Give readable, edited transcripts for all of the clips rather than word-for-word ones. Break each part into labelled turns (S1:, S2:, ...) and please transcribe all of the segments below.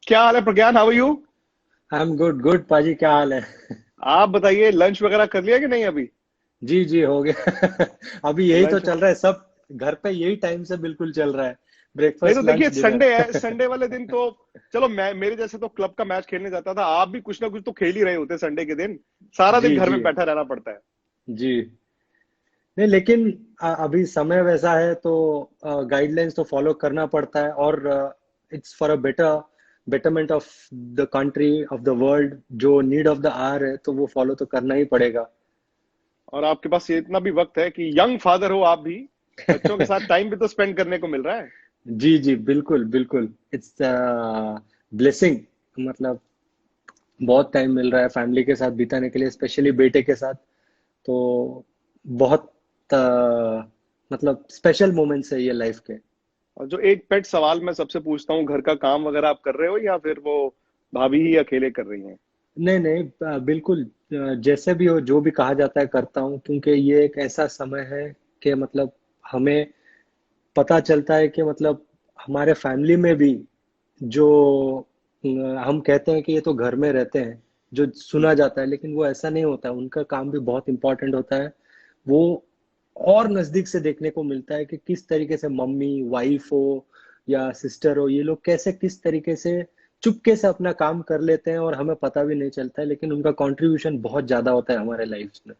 S1: क्या हाल है Pragyan? How are you?
S2: I am good good पाजी, क्या हाल है?
S1: आप बताइए, लंच वगैरह कर लिया कि नहीं अभी?
S2: जी जी, हो गया। अभी यही तो
S1: लंच।
S2: चल रहा है सब। घर पे यही टाइम से बिल्कुल चल रहा है।
S1: नहीं तो
S2: ब्रेकफास्ट
S1: देखिए,
S2: लंच
S1: संडे है,
S2: डिनर।
S1: संडे वाले दिन तो चलो, मैं मेरे जैसे तो क्लब का मैच खेलने जाता था। आप भी कुछ ना कुछ तो खेल ही रहे होते संडे के दिन। सारा दिन
S2: जी
S1: घर
S2: जी
S1: में बैठा रहना पड़ता है।
S2: जी। नहीं लेकिन अभी समय वैसा है तो गाइडलाइंस तो फॉलो करना पड़ता है, और it's for a betterment of the country, of the world. जो नीड ऑफ द आवर है तो वो फॉलो तो करना ही पड़ेगा।
S1: और आपके पास ये इतना भी वक्त है कि यंग फादर हो आप भी। बच्चों के साथ टाइम भी तो स्पेंड करने को मिल रहा है।
S2: जी जी, बिल्कुल बिल्कुल। It's blessing. मतलब बहुत टाइम मिल रहा है फैमिली के साथ बिताने के लिए, स्पेशली बेटे के साथ। तो बहुत मतलब स्पेशल मोमेंट्स है ये लाइफ के।
S1: और जो एक पेट सवाल मैं सबसे पूछता हूँ, घर का काम वगैरह आप कर रहे हो या फिर वो भाभी ही अकेले कर रही हैं?
S2: नहीं नहीं, बिल्कुल। जैसे भी हो, जो भी कहा जाता है करता हूँ, क्योंकि ये एक ऐसा समय है कि मतलब हमें पता चलता है कि मतलब हमारे फैमिली में भी जो अ, हम कहते हैं कि ये तो घर में रहते हैं, जो सुना जाता है, लेकिन वो ऐसा नहीं होता है। उनका काम भी बहुत इंपॉर्टेंट होता है। वो और नजदीक से देखने को मिलता है कि किस तरीके से मम्मी, वाइफ हो या सिस्टर हो, ये लोग कैसे किस तरीके से चुपके से अपना काम कर लेते हैं और हमें पता भी नहीं चलता है, लेकिन उनका कंट्रीब्यूशन बहुत ज्यादा होता है हमारे लाइफ में।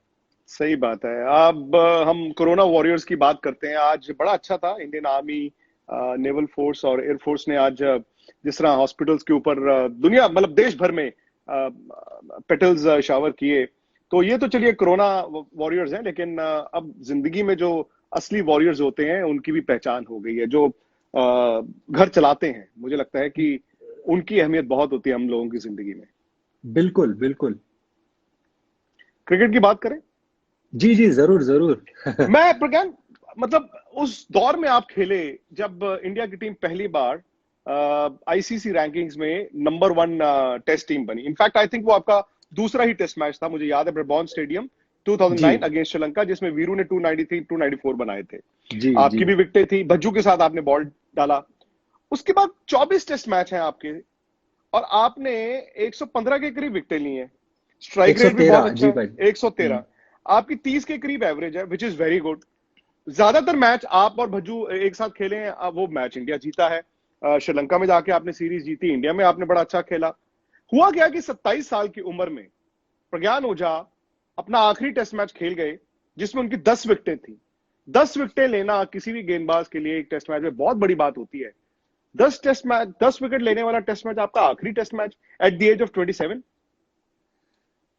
S1: सही बात है। अब हम कोरोना वॉरियर्स की बात करते हैं। आज बड़ा अच्छा था, इंडियन आर्मी, नेवल फोर्स और एयरफोर्स ने आज जिस तरह हॉस्पिटल्स के ऊपर दुनिया मतलब देश भर में पेटल्स शावर किए। तो ये तो चलिए कोरोना वॉरियर्स हैं, लेकिन अब जिंदगी में जो असली वॉरियर्स होते हैं उनकी भी पहचान हो गई है, जो घर चलाते हैं। मुझे लगता है कि उनकी अहमियत बहुत होती है हम लोगों की जिंदगी में।
S2: बिल्कुल बिल्कुल।
S1: क्रिकेट की बात करें।
S2: जी जी, जरूर जरूर।
S1: मैं प्रज्ञान, मतलब उस दौर में आप खेले जब इंडिया की टीम पहली बार आईसीसी रैंकिंग्स में नंबर वन टेस्ट टीम बनी। इनफैक्ट आई थिंक वो आपका दूसरा ही टेस्ट मैच था, मुझे याद है, ब्रबॉर्न स्टेडियम,
S2: जी
S1: 2009 अगेंस्ट श्रीलंका, जिसमें वीरू ने 293 294 बनाए थे।
S2: जी जी।
S1: आपकी भी विकेटें थी, भज्जू के साथ आपने बॉल डाला। उसके बाद 24 टेस्ट मैच हैं आपके, और आपने 115 के करीब विकेटें ली हैं। स्ट्राइक रेट भी बहुत
S2: 113
S1: अच्छा
S2: जी
S1: है,
S2: भाई।
S1: 113। आपकी 30 के करीब एवरेज है, विच इज वेरी गुड। ज्यादातर मैच आप और भज्जू एक साथ खेले हैं, वो मैच इंडिया जीता है। श्रीलंका में जाके आपने सीरीज जीती, इंडिया में आपने बड़ा अच्छा खेला। हुआ क्या कि 27 साल की उम्र में प्रज्ञान ओझा अपना आखिरी टेस्ट मैच खेल गए, जिसमें उनकी 10 विकेटें थी। 10 विकेटें लेना किसी भी गेंदबाज के लिए एक टेस्ट मैच में बहुत बड़ी बात होती है। 10 विकेट लेने वाला टेस्ट मैच आपका आखिरी test match at the age of 27।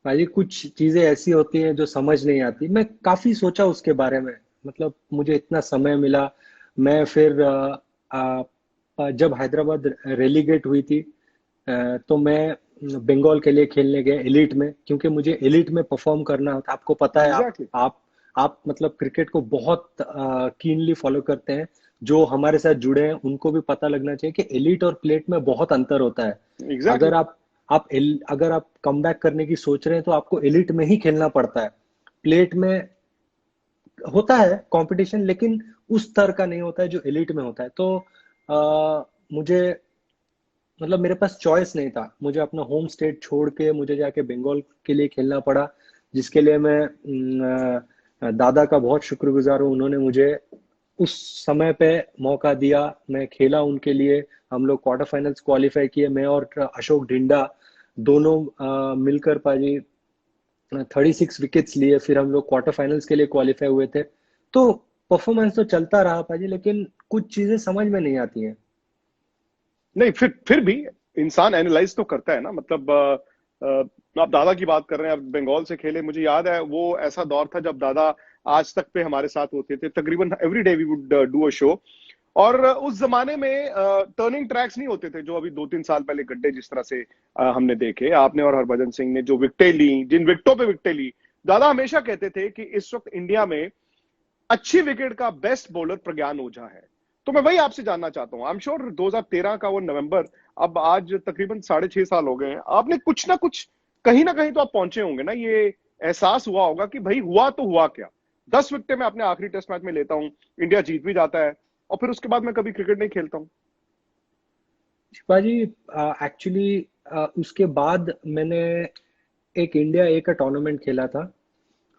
S2: भाई, कुछ चीजें ऐसी होती हैं जो समझ नहीं आती। मैं काफी सोचा उसके बारे में। मतलब मुझे इतना समय मिला। मैं फिर जब हैदराबाद रेलीगेट हुई थी, तो मैं बंगाल के लिए खेलने गया एलिट में, क्योंकि मुझे एलिट में परफॉर्म करना था। आपको पता है,
S1: एग्जैक्टली।
S2: आप मतलब क्रिकेट को बहुत कीनली फॉलो करते हैं। जो हमारे साथ जुड़े हैं उनको भी पता लगना चाहिए कि एलिट और प्लेट में बहुत अंतर होता है।
S1: एग्जैक्टली।
S2: अगर अगर आप कमबैक करने की सोच रहे हैं तो आपको एलिट में ही खेलना पड़ता है। प्लेट में होता है कंपटीशन, लेकिन उस स्तर का नहीं होता है जो एलिट में होता है। तो मुझे मतलब मेरे पास चॉइस नहीं था। मुझे अपना होम स्टेट छोड़ के मुझे जाके बंगाल के लिए खेलना पड़ा, जिसके लिए मैं दादा का बहुत शुक्रगुजार हूँ। उन्होंने मुझे उस समय पे मौका दिया, मैं खेला उनके लिए। हम लोग क्वार्टर फाइनल्स क्वालिफाई किए, मैं और अशोक ढिंडा दोनों मिलकर पाजी 36 विकेट्स लिए। फिर हम लोग क्वार्टर फाइनल्स के लिए क्वालिफाई हुए थे। तो परफॉर्मेंस तो चलता रहा पाजी, लेकिन कुछ चीजें समझ में नहीं आती हैं।
S1: नहीं, फिर भी इंसान एनालाइज तो करता है ना। मतलब आप दादा की बात कर रहे हैं, आप बंगाल से खेले। मुझे याद है वो ऐसा दौर था जब दादा आज तक पे हमारे साथ होते थे, तकरीबन every day we would do a show. और उस जमाने में टर्निंग ट्रैक्स नहीं होते थे जो अभी 2-3 साल पहले गड्ढे जिस तरह से हमने देखे। आपने और हरभजन सिंह ने जो विकेटें ली, जिन विकेटों पे विकेटें ली, दादा हमेशा कहते थे कि इस वक्त इंडिया में अच्छी विकेट का बेस्ट बॉलर प्रज्ञान ओझा है। तो मैं वही आपसे जानना चाहता हूं। आई एम श्योर 2013 का वो नवंबर, अब आज तकरीबन 6.5 साल हो गए हैं, आपने कुछ ना कुछ कहीं ना कहीं तो आप पहुंचे होंगे ना। ये एहसास हुआ होगा कि भाई हुआ तो हुआ क्या। 10 विकेटें मैं अपने आखिरी टेस्ट मैच में लेता हूं, इंडिया जीत भी जाता है, और फिर उसके बाद मैं कभी क्रिकेट नहीं खेलता हूं।
S2: शिवाजी, एक्चुअली उसके बाद मैंने एक इंडिया ए का टूर्नामेंट खेला था।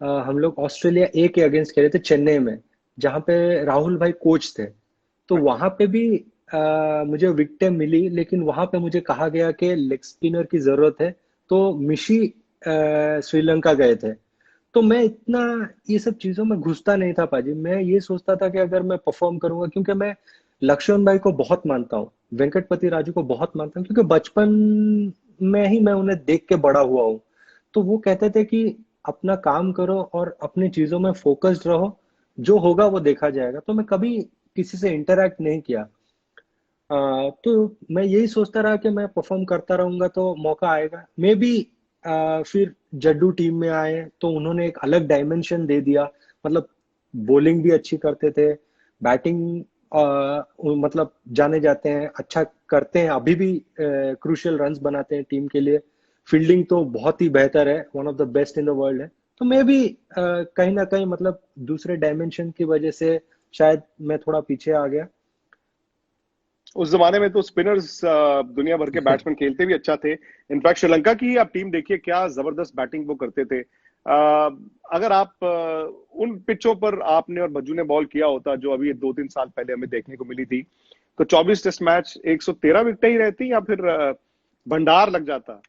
S2: हम लोग ऑस्ट्रेलिया ए के अगेंस्ट खेले थे चेन्नई में, जहाँ पे राहुल भाई कोच थे। तो
S1: अच्छा।
S2: वहां पे भी मुझे विकेटें मिली, लेकिन वहां पे मुझे कहा गया कि लेग स्पिनर की जरूरत है। तो मिशी श्रीलंका गए थे। तो मैं इतना ये सब चीजों में घुसता नहीं था पाजी। मैं ये सोचता था कि अगर मैं परफॉर्म करूंगा, क्योंकि मैं लक्ष्मण भाई को बहुत मानता हूँ, वेंकटपति राजू को बहुत मानता हूँ, क्योंकि बचपन में ही मैं उन्हें देख के बड़ा हुआ हूँ। तो वो कहते थे कि अपना काम करो और अपनी चीजों में फोकस्ड रहो, जो होगा वो देखा जाएगा। तो मैं कभी किसी से इंटरेक्ट नहीं किया। तो मैं यही सोचता रहा कि मैं परफॉर्म करता रहूंगा तो मौका आएगा। मे बी फिर जड्डू टीम में आए तो उन्होंने एक अलग डायमेंशन दे दिया। मतलब बॉलिंग भी अच्छी करते थे, बैटिंग मतलब जाने जाते हैं, अच्छा करते हैं, अभी भी क्रूशियल रन्स बनाते हैं टीम के लिए। फील्डिंग तो बहुत ही बेहतर है, one of the best in the world है। तो मैं भी कहीं ना कहीं मतलब दूसरे डायमेंशन की वजह से शायद मैं थोड़ा पीछे आ गया।
S1: उस जमाने में तो स्पिनर्स दुनिया भर के बैट्समैन खेलते भी अच्छा थे। इनफैक्ट श्रीलंका की आप टीम देखिए, क्या जबरदस्त बैटिंग वो करते थे। अगर आप उन पिचों पर आपने और भज्जू ने बॉल किया होता, जो अभी 2-3 साल पहले हमें देखने को मिली थी, तो 24 टेस्ट मैच 113 विकेटें ही रहती, या फिर भंडार लग जाता।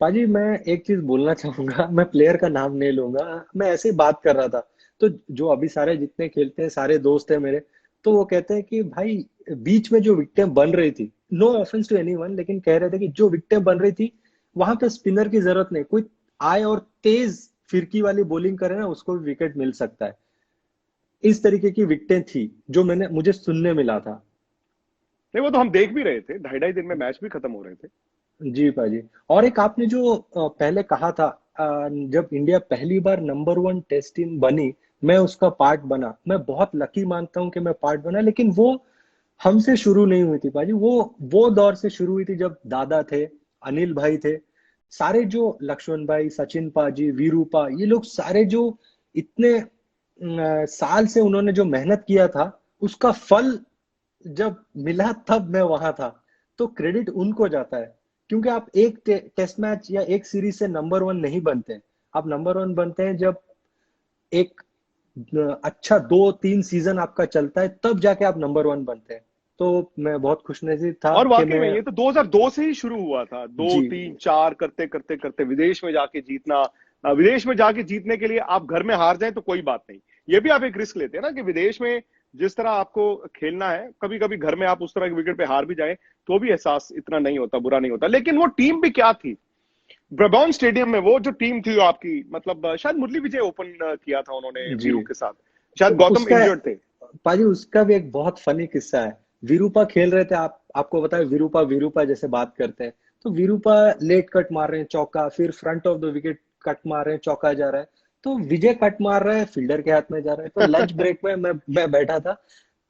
S2: पाजी, मैं एक चीज बोलना चाहूंगा। मैं प्लेयर का नाम नहीं लूंगा, मैं ऐसे ही बात कर रहा था। तो जो अभी सारे जितने खेलते हैं सारे दोस्त हैं मेरे, तो वो कहते हैं कि भाई बीच में जो विकेटें बन रही थी, नो ऑफेंस टू एनीवन, लेकिन कह रहे थे कि जो विकेटें बन रही थी वहां पे स्पिनर की जरूरत नहीं, कोई आए और तेज फिरकी वाली बॉलिंग करे ना, उसको भी विकेट मिल सकता है। इस तरीके की विकेटें थी जो मुझे सुनने मिला था।
S1: नहीं, वो तो हम देख भी रहे थे, ढाई ढाई दिन में मैच भी खत्म हो रहे थे।
S2: जी पाजी। और एक आपने जो पहले कहा था, जब इंडिया पहली बार नंबर वन टेस्ट टीम बनी, मैं उसका पार्ट बना। मैं बहुत लकी मानता हूं कि मैं पार्ट बना, लेकिन वो हमसे शुरू नहीं हुई थी पाजी। वो दौर से शुरू हुई थी जब दादा थे, अनिल भाई थे, सारे जो लक्ष्मण भाई, सचिन पाजी, वीरूपा, ये लोग सारे जो इतने साल से उन्होंने जो मेहनत किया था, उसका फल जब मिला तब मैं वहां था। तो क्रेडिट उनको जाता है, क्योंकि आप एक टेस्ट मैच या एक सीरीज से नंबर वन नहीं बनते। आप नंबर वन बनते हैं जब एक अच्छा 2-3 सीजन आपका चलता है, तब जाके आप नंबर वन बनते हैं। तो मैं बहुत खुशनसीब था
S1: और
S2: कि
S1: वाकई
S2: मैं।
S1: में ये तो 2002 से ही शुरू हुआ था, दो
S2: जी
S1: तीन चार करते करते करते विदेश में जाके जीतना। विदेश में जाके जीतने के लिए आप घर में हार जाए तो कोई बात नहीं, ये भी आप एक रिस्क लेते हैं ना, कि विदेश में जिस तरह आपको खेलना है, कभी कभी घर में आप उस तरह के विकेट पे हार भी जाए तो भी एहसास इतना नहीं होता, बुरा नहीं होता। लेकिन वो टीम भी क्या थी, ब्रबॉर्न स्टेडियम में वो जो टीम थी आपकी, मतलब शायद मुरली विजय ओपन किया था उन्होंने
S2: जी।
S1: वीरू के साथ, शायद
S2: तो
S1: गौतम
S2: उसका,
S1: इंजर्ड थे।
S2: पाजी, उसका भी एक बहुत फनी किस्सा है। विरूपा खेल रहे थे, आपको बताया विरूपा विरूपा जैसे बात करते हैं। तो विरूपा लेट कट मार रहे हैं चौका, फिर front of the wicket cut मार रहे हैं, चौका जा रहा है। तो विजय कट मार रहा है, फील्डर के हाथ में जा रहा है। तो लंच ब्रेक में मैं बैठा था।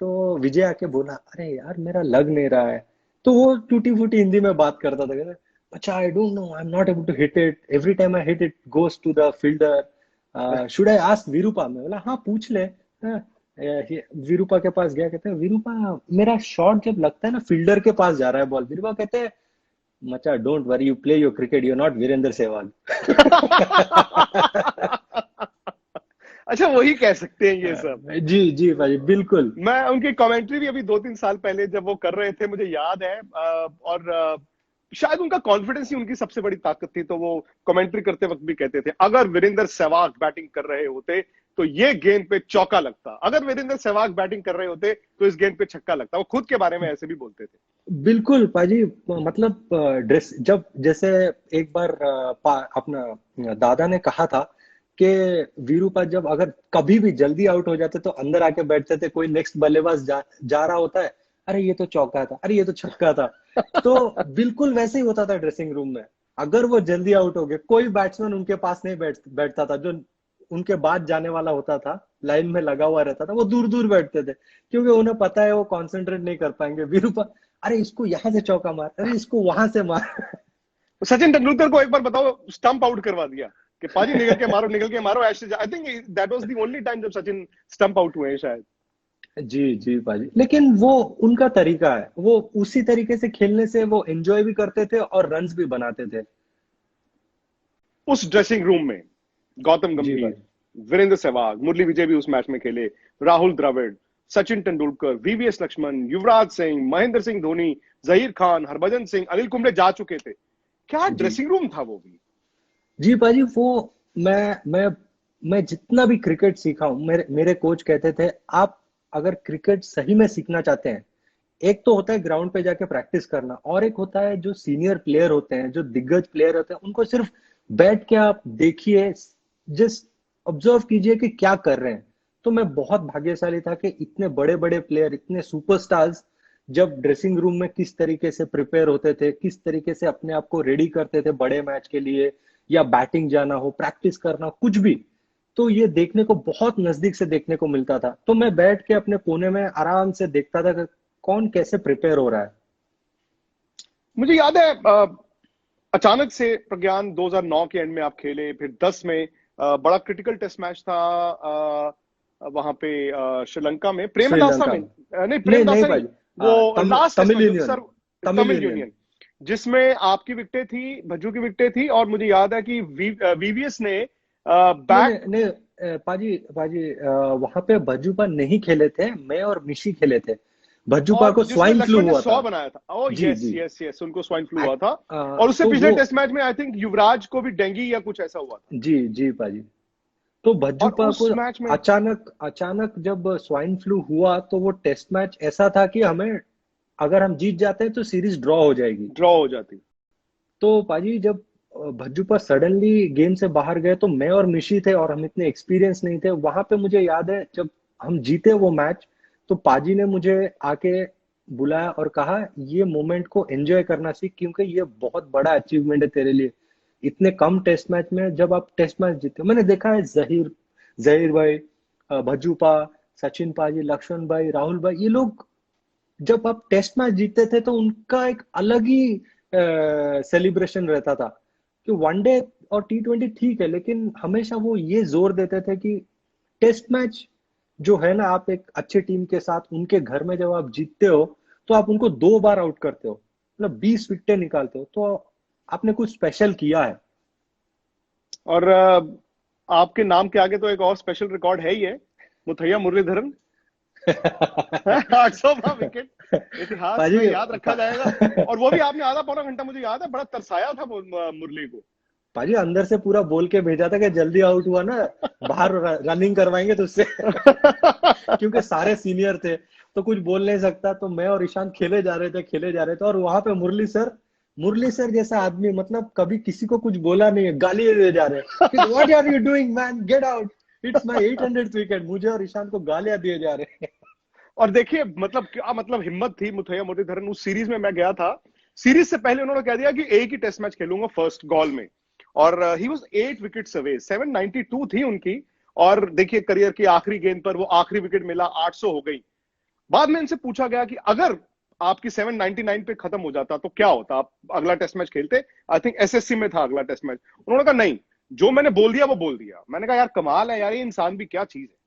S2: तो विजय आके बोला, अरे यार मेरा लग नहीं रहा है। तो वो टूटी फूटी हिंदी में बात करता था, कहता, अच्छा I don't know, I am not able to hit it, every time I hit it goes to the fielder, should I ask Virupa? मैं बोला हाँ पूछ ले। हाँ, विरूपा के पास गया, कहते हैं विरूपा मेरा शॉट जब लगता है ना फील्डर के पास जा रहा है बॉल, विरूपा कहते हैं, मचा don't worry, you play your cricket, you are not Virender Sehwag.
S1: अच्छा, वही कह सकते हैं ये सब।
S2: जी जी भाई, बिल्कुल।
S1: मैं उनकी कमेंट्री भी अभी 2-3 साल पहले जब वो कर रहे थे, मुझे याद है, और शायद उनका कॉन्फिडेंस ही उनकी सबसे बड़ी ताकत थी। तो वो कमेंट्री करते वक्त भी कहते थे, अगर वीरेंद्र सहवाग बैटिंग कर रहे होते तो ये गेंद पे चौका लगता, अगर वीरेंद्र सहवाग बैटिंग कर रहे होते तो इस गेंद पे छक्का लगता। वो खुद के बारे में ऐसे भी बोलते थे।
S2: बिल्कुल पाजी। मतलब ड्रेस जब जैसे एक बार अपना दादा ने कहा था कि वीरूपा जब अगर कभी भी जल्दी आउट हो जाते तो अंदर आके बैठते थे, कोई नेक्स्ट बल्लेबाज जा रहा होता है, अरे ये तो चौका था, अरे ये तो छक्का था। तो बिल्कुल वैसे ही होता था ड्रेसिंग रूम में। अगर वो जल्दी आउट हो गए, कोई बैट्समैन उनके पास नहीं बैठता था। जो उनके बाद जाने वाला होता था, लाइन में लगा हुआ रहता था, वो दूर दूर बैठते थे, क्योंकि उन्हें पता है वो कंसंट्रेट नहीं कर पाएंगे। वीरूपा, अरे इसको यहां से चौका मार, अरे इसको वहां से मार।
S1: तो सचिन तेंदुलकर को एक बार बताओ स्टंप आउट करवा दिया कि पाजी निकल के मारो, निकल के मारो। I think that was the only time जब सचिन स्टंप आउट हुए हैं शायद।
S2: जी जी पाजी, लेकिन वो उनका तरीका है, वो उसी तरीके से खेलने से वो एंजॉय भी करते थे और रन्स भी बनाते थे।
S1: उस ड्रेसिंग रूम में गौतम
S2: जी
S1: गंभीर,
S2: पाजी।
S1: वीरेंद्र सहवाग, मुरली विजय भी उस मैच में खेले, राहुल द्रविड़, सचिन तेंदुलकर, वीवीएस लक्ष्मण, युवराज सिंह, महेंद्र सिंह धोनी, जहीर खान, हरभजन सिंह, अनिल कुंबले जा चुके थे। क्या
S2: जी
S1: ड्रेसिंग रूम था वो भी।
S2: जी पाजी, वो मैं जितना भी क्रिकेट सीखा हूं, मेरे मेरे कोच कहते थे, आप अगर क्रिकेट सही में सीखना चाहते हैं, एक तो होता है ग्राउंड पे जाके प्रैक्टिस करना, और एक होता है जो सीनियर प्लेयर होते हैं, जो दिग्गज प्लेयर होते हैं, उनको सिर्फ बैठ के आप देखिए, जस्ट ऑब्जर्व कीजिए कि क्या कर रहे हैं। तो मैं बहुत भाग्यशाली था कि इतने बड़े बड़े प्लेयर, इतने सुपरस्टार्स जब ड्रेसिंग रूम में किस तरीके से प्रिपेयर होते थे, किस तरीके से अपने आप को रेडी करते थे बड़े मैच के लिए, या बैटिंग जाना हो, प्रैक्टिस करना, कुछ भी, तो ये देखने को बहुत नजदीक से देखने को मिलता था। तो मैं बैठ के अपने कोने में आराम से देखता था कि कौन कैसे प्रिपेयर हो रहा है।
S1: मुझे याद है अचानक से प्रज्ञान 2009 के एंड में आप खेले, फिर 10 में बड़ा क्रिटिकल टेस्ट मैच था वहां पे श्रीलंका में, प्रेमदासा
S2: श्रीलंका
S1: में,
S2: में।
S1: नहीं
S2: नहीं नहीं
S1: प्रेमदासा नहीं,
S2: भाई,
S1: वो लास्ट टेस्ट
S2: तमिल
S1: मैच जो कि
S2: union,
S1: sir,
S2: Tamil
S1: Tamil
S2: union.
S1: Union, जिसमें आपकी विकेटें थी, भज्जू की विकेटें थी, और मुझे याद है कि वीवीएस ने
S2: नहीं
S1: बैक,
S2: नहीं नहीं, पाजी पाजी, वहां पे भज्जूपा नहीं खेले थे, मैं और मिशी खेले थे। भज्जूपा
S1: और
S2: को
S1: जिसमें
S2: स्वाइन फ्लू
S1: लक्ष्मण ने
S2: हुआ
S1: 100
S2: था।
S1: बनाया था। ओ
S2: जी
S1: यस
S2: जी।
S1: यस यस, उनको स्वाइन फ्लू हुआ था। और उससे
S2: तो
S1: पिछले
S2: वो,
S1: टेस्ट मैच में आई थिंक युवराज को भी डेंगू या कुछ ऐसा हुआ था।
S2: जी जी पाजी, तो
S1: और
S2: भज्जूपा को
S1: उस मैच में
S2: अचानक अचानक जब स्वाइन फ्लू हुआ, तो वो टेस्ट मैच ऐसा था कि हमें, अगर हम जीत जाते हैं तो सीरीज ड्रॉ हो जाएगी।
S1: ड्रॉ हो जाती।
S2: तो पाजी जब भज्जूपा सडनली गेम से बाहर गए, तो मैं और मिशी थे और हम इतने एक्सपीरियंस नहीं थे वहां पे। मुझे याद है जब हम जीते वो मैच, तो पाजी ने मुझे आके बुलाया और कहा, ये मोमेंट को एंजॉय करना सीख, क्योंकि ये बहुत बड़ा अचीवमेंट है तेरे लिए। इतने कम टेस्ट मैच में जब आप टेस्ट मैच जीते, मैंने देखा है जहीर जहीर भाई, भज्जूपा, सचिन पाजी, लक्ष्मण भाई, राहुल भाई, ये लोग जब आप टेस्ट मैच जीतते थे तो उनका एक अलग ही सेलिब्रेशन रहता था। कि वनडे और T20 ठीक है, लेकिन हमेशा वो ये जोर देते थे कि टेस्ट मैच जो है ना, आप एक अच्छी टीम के साथ उनके घर में जब आप जीतते हो, तो आप उनको 2 बार आउट करते हो, मतलब 20 विकेटें निकालते हो, तो आपने कुछ स्पेशल किया है।
S1: और आपके नाम के आगे तो एक और स्पेशल रिकॉर्ड है ही है, मुथैया मुरलीधरन। 800वां विकेट इतिहास में
S2: पाजी
S1: याद रखा जाएगा। और वो भी आपने आधा पौना घंटा, मुझे याद है, बड़ा तरसाया था मुरली को।
S2: पाजी अंदर से पूरा बोल के भेजा था कि जल्दी आउट हुआ ना, बाहर रनिंग करवाएंगे तो उससे। क्योंकि सारे सीनियर थे, तो कुछ बोल नहीं सकता, तो मैं और ईशान खेले जा रहे थे, और वहां पे मुरली सर जैसा आदमी, मतलब कभी किसी को कुछ बोला नहीं है, गाली दे जा रहे हैं, what are you doing man, get out, it's my 800th wicket, मुझे और ईशान को गालियां दिए जा रहे हैं।
S1: और देखिए मतलब क्या, मतलब हिम्मत थी मुथैया मुरलीधरन। उस सीरीज में मैं गया था, सीरीज से पहले उन्होंने कह दिया कि एक ही टेस्ट मैच खेलूंगा फर्स्ट गॉल में। और ही वाज 8 विकेट्स अवे, 792 थी उनकी। और देखिए करियर की आखिरी गेंद पर वो आखिरी विकेट मिला, 800 हो गई। बाद में इनसे पूछा गया कि अगर आपकी 799 पे खत्म हो जाता तो क्या होता, आप अगला टेस्ट मैच खेलते? आई थिंक एसएससी में था अगला टेस्ट मैच। उन्होंने कहा नहीं, जो मैंने बोल दिया वो बोल दिया। मैंने कहा यार कमाल है यार, ये इंसान भी क्या चीज है।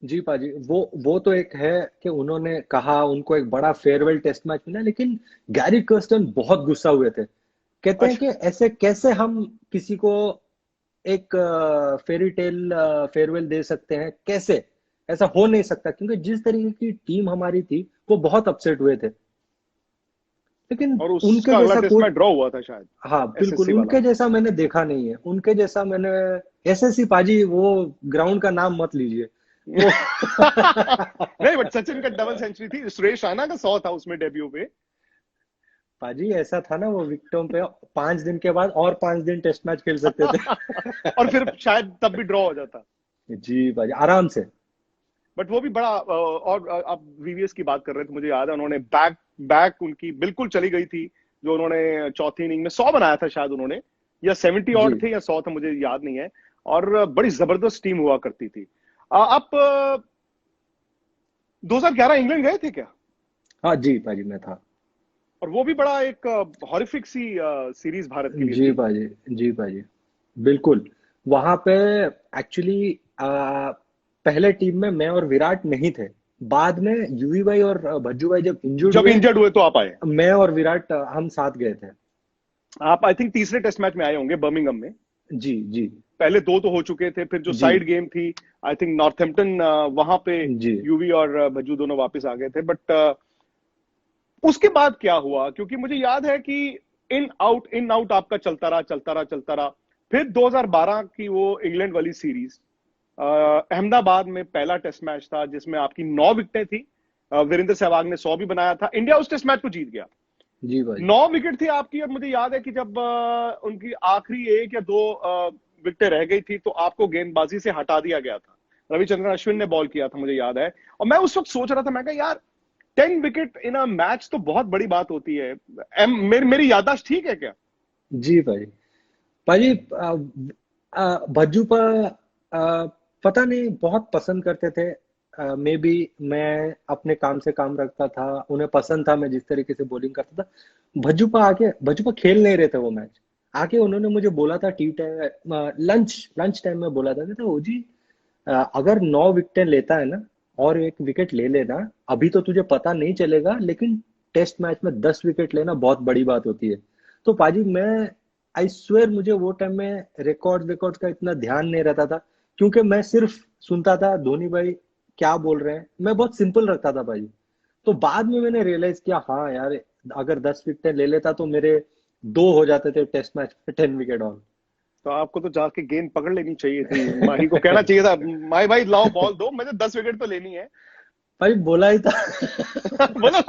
S2: जी पाजी, वो तो एक है कि उन्होंने कहा, उनको एक बड़ा फेयरवेल टेस्ट मैच मिला, लेकिन गैरी कर्स्टन बहुत गुस्सा हुए थे। कहते हैं
S1: अच्छा।
S2: कि ऐसे कैसे हम किसी को एक फेरी टेल फेयरवेल दे सकते हैं, कैसे ऐसा हो नहीं सकता, क्योंकि जिस तरीके की टीम हमारी थी, वो बहुत अपसेट हुए थे। लेकिन
S1: और
S2: उनके
S1: उसका अगला
S2: जैसा
S1: टेस्ट
S2: कोई,
S1: मैच ड्रॉ हुआ था शायद,
S2: हाँ बिल्कुल,
S1: एसएससी वाला।
S2: उनके जैसा मैंने देखा नहीं है, उनके जैसा मैंने, एसएससी पाजी वो ग्राउंड का नाम मत लीजिए वो।
S1: नहीं बट सचिन का डबल सेंचुरी थी, सुरेश रैना का 100 था उसमें डेब्यू पे।
S2: पाजी ऐसा था ना, वो विकेटों पे 5 दिन के बाद और 5 दिन टेस्ट मैच खेल सकते थे।
S1: और फिर शायद तब भी ड्रॉ हो जाता।
S2: जी पाजी, आराम से।
S1: बट वो भी बड़ा और आप वीवीएस की बात कर रहे थे, मुझे याद है उन्होंने बैक बैक उनकी बिल्कुल चली गई थी। जो उन्होंने चौथी इनिंग में 100 बनाया था शायद उन्होंने, या 70
S2: जी
S1: ऑड थे या 100 था, मुझे याद नहीं है। और बड़ी जबरदस्त टीम हुआ करती थी। आप 2011 इंग्लैंड गए थे क्या?
S2: हाँ जी पाजी, मैं था।
S1: और वो भी बड़ा एक हॉरिफिक सी सीरीज भारत के लिए
S2: जी
S1: थी।
S2: पाजी, जी पाजी, बिल्कुल। वहां पे एक्चुअली पहले टीम में मैं और विराट नहीं थे, बाद में यूवी भाई और भज्जू भाई जब इंजर्ड
S1: जब
S2: हुए,
S1: इंजर्ड हुए तो आप आए।
S2: मैं और विराट हम साथ गए थे।
S1: आप आई थिंक तीसरे टेस्ट मैच में आए होंगे बर्मिंघम में।
S2: जी जी
S1: पहले दो तो हो चुके थे, फिर जो
S2: जी
S1: साइड गेम थी आई थिंक नॉर्थहैम्पटन, वहां पे
S2: जी
S1: यूवी और भज्जू दोनों वापस आ गए थे। बट उसके बाद क्या हुआ, क्योंकि मुझे याद है कि इन आउट आपका चलता रहा चलता रहा चलता रहा। फिर 2012 की वो इंग्लैंड वाली सीरीज, अहमदाबाद में पहला टेस्ट मैच था जिसमें आपकी 9 विकेटें थी। वीरेंद्र सहवाग ने 100 भी बनाया था, इंडिया उस टेस्ट मैच को जीत गया।
S2: जी भाई।
S1: 9 विकेट थी आपकी, और मुझे याद है कि जब उनकी आखिरी एक या दो विकेटें रह गई थी तो आपको गेंदबाजी से हटा दिया गया था। रविचंद्रन अश्विन ने बॉल किया था मुझे याद है। और मैं उस वक्त सोच रहा था, मैं कहा यार 10 विकेट इन अ मैच तो बहुत बड़ी बात होती है। मेरी याददाश्त ठीक है क्या?
S2: जी भाई। भाई भज्जू पर पता नहीं बहुत पसंद करते थे। मे बी मैं अपने काम से काम रखता था, उन्हें पसंद था मैं जिस तरीके से बॉलिंग करता था। भज्जू पर खेल नहीं रहे थे वो मैच। आके उन्होंने मुझे बोला था T time, lunch lunch time में बोला था, कहता ओ जी, अगर 9 विकेटें लेता है ना और एक विकेट ले लेना, अभी तो तुझे पता नहीं चलेगा, लेकिन टेस्ट मैच में 10 विकेट लेना बहुत बड़ी बात होती है। तो पाजी मैं आई स्वेयर, मुझे वो टाइम में रिकॉर्ड का इतना ध्यान नहीं रहता था, क्योंकि मैं सिर्फ सुनता था धोनी भाई क्या बोल रहे हैं, मैं बहुत सिंपल रखता था भाई। तो बाद में मैंने रियलाइज किया, हाँ यार, अगर 10 विकेटें ले लेता तो मेरे 2 हो जाते थे टेस्ट मैच में 10 विकेट और।
S1: तो आपको तो जाके गेंद पकड़ लेनी चाहिए थी, माही को कहना चाहिए था, माही भाई लाओ बॉल दो, मुझे 10 विकेट तो लेनी है।
S2: भाई बोला ही था।
S1: बोलो।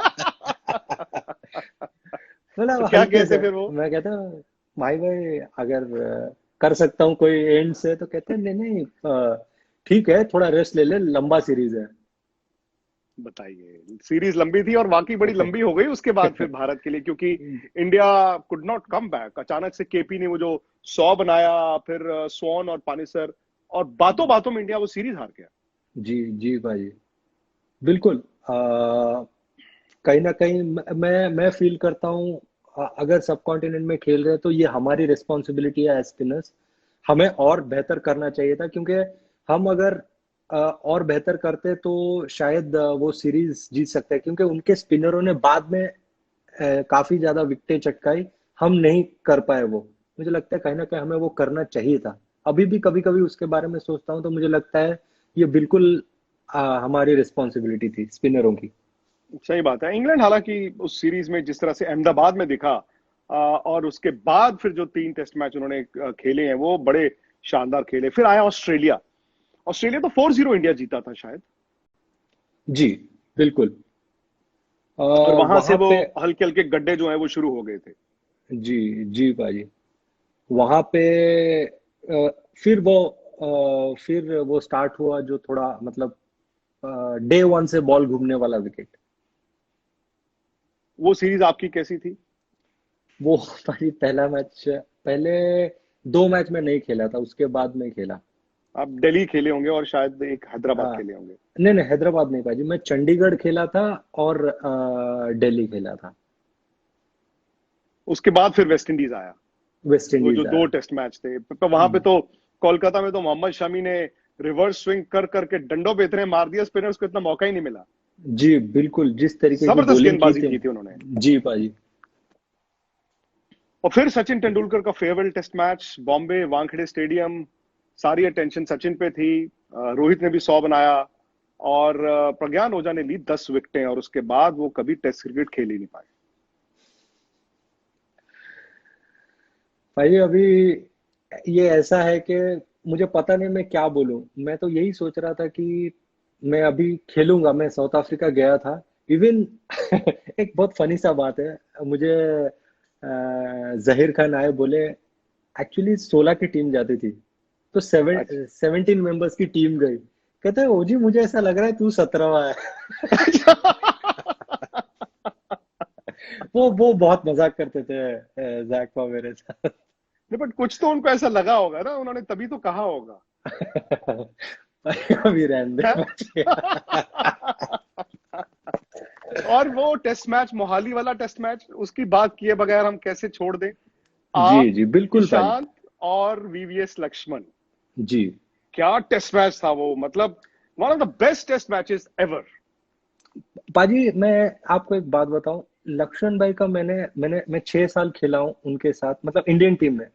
S2: बोला
S1: तो क्या
S2: हल्के
S1: कहते
S2: से।
S1: फिर वो?
S2: मैं कहता भाई अगर कर सकता हूँ कोई एंड से, तो कहते हैं नहीं नहीं, ठीक है, थोड़ा रेस्ट ले ले, लंबा सीरीज है।
S1: बताइए, सीरीज लंबी थी और वाकई बड़ी लंबी हो गई उसके बाद फिर भारत के लिए, क्योंकि India could not come back. अचानक से केपी ने वो जो 100 बनाया, फिर स्वॉन और पानिसर, और बातों बातों में इंडिया वो सीरीज हार गया।
S2: जी जी भाई, बिल्कुल। कहीं ना कहीं मैं फील करता हूँ, अगर सब कॉन्टिनेंट में खेल रहे हैं तो ये हमारी रिस्पॉन्सिबिलिटी है एज स्पिनर्स। हमें और बेहतर करना चाहिए था, क्योंकि हम अगर और बेहतर करते तो शायद वो सीरीज जीत सकते हैं, क्योंकि उनके स्पिनरों ने बाद में काफी ज्यादा विकेटें चटकाई, हम नहीं कर पाए वो। मुझे लगता है कहीं ना कहीं हमें वो करना चाहिए था। अभी भी कभी कभी उसके बारे में सोचता हूँ तो मुझे लगता है ये बिल्कुल हमारी रिस्पॉन्सिबिलिटी थी स्पिनरों की।
S1: सही बात है। इंग्लैंड हालांकि उस सीरीज में जिस तरह से अहमदाबाद में दिखा, और उसके बाद फिर जो 3 टेस्ट मैच उन्होंने खेले हैं वो बड़े शानदार खेले। फिर आया ऑस्ट्रेलिया। ऑस्ट्रेलिया तो 4-0 इंडिया जीता था शायद।
S2: जी बिल्कुल।
S1: और वहां से
S2: वहां
S1: वो
S2: पे,
S1: हल्के हल्के गड्ढे जो है वो शुरू हो गए थे।
S2: जी जी भाई, वहां पे फिर फिर वो स्टार्ट हुआ जो थोड़ा मतलब डे वन से बॉल घूमने वाला विकेट।
S1: वो सीरीज आपकी कैसी थी?
S2: वो भाई पहला मैच, पहले 2 मैच में नहीं खेला था, उसके बाद में खेला।
S1: आप दिल्ली खेले होंगे और शायद एक हैदराबाद
S2: हाँ,
S1: खेले होंगे।
S2: नहीं नहीं, हैदराबाद नहीं भाई, मैं चंडीगढ़ खेला था और दिल्ली खेला था।
S1: उसके बाद फिर वेस्ट इंडीज आया।
S2: वेस्ट
S1: वो जो
S2: इंडीज
S1: दो
S2: आया।
S1: टेस्ट मैच थे तो वहां पे तो कोलकाता में तो मोहम्मद शमी ने रिवर्स स्विंग कर करके डंडों पे इतने मार दिया, स्पिनर्स को इतना मौका ही नहीं मिला।
S2: जी बिल्कुल, जिस तरीके की
S1: जबरदस्त
S2: बॉलिंग की
S1: गेंदबाजी
S2: थी।
S1: की थी उन्होंने।
S2: जी भाई।
S1: और फिर सचिन तेंदुलकर का farewell test match, Bombay Wankhede stadium. सारी अटेंशन सचिन पे थी। रोहित ने भी 100 बनाया, और प्रज्ञान ओझा ने ली 10 विकेटें, और उसके बाद वो कभी टेस्ट क्रिकेट खेल ही नहीं पाए।
S2: भाई अभी ये ऐसा है कि मुझे पता नहीं मैं क्या बोलूं। मैं तो यही सोच रहा था कि मैं अभी खेलूंगा, मैं साउथ अफ्रीका गया था इवन। एक बहुत फनी सा बात है, मुझे जहीर खान आए, बोले एक्चुअली 16 की टीम जाती थी, तो
S1: अच्छा।
S2: 17 मेंबर्स की टीम गई। कहते हैं ओजी मुझे ऐसा लग रहा है तू 17वां है। वो बहुत मजाक करते थे जैकपा मेरे साथ।
S1: नहीं, बट कुछ तो उनको ऐसा लगा होगा ना, उन्होंने तभी तो कहा होगा।
S2: भाई अभी रहने
S1: है?
S2: दे बच्चे।
S1: और वो टेस्ट मैच, मोहाली वाला टेस्ट मैच, उसकी बात किए बगैर हम कैसे छोड़ दें?
S2: जी
S1: आप,
S2: जी बिल्कुल भाई।
S1: ईशांत और वीवीएस लक्ष्मण,
S2: जी
S1: क्या टेस्ट मैच था वो! मतलब one of the best test matches ever.
S2: पाजी मैं आपको एक बात बताऊं, लक्ष्मण भाई का मैं 6 साल खेला हूं उनके साथ, मतलब इंडियन टीम में।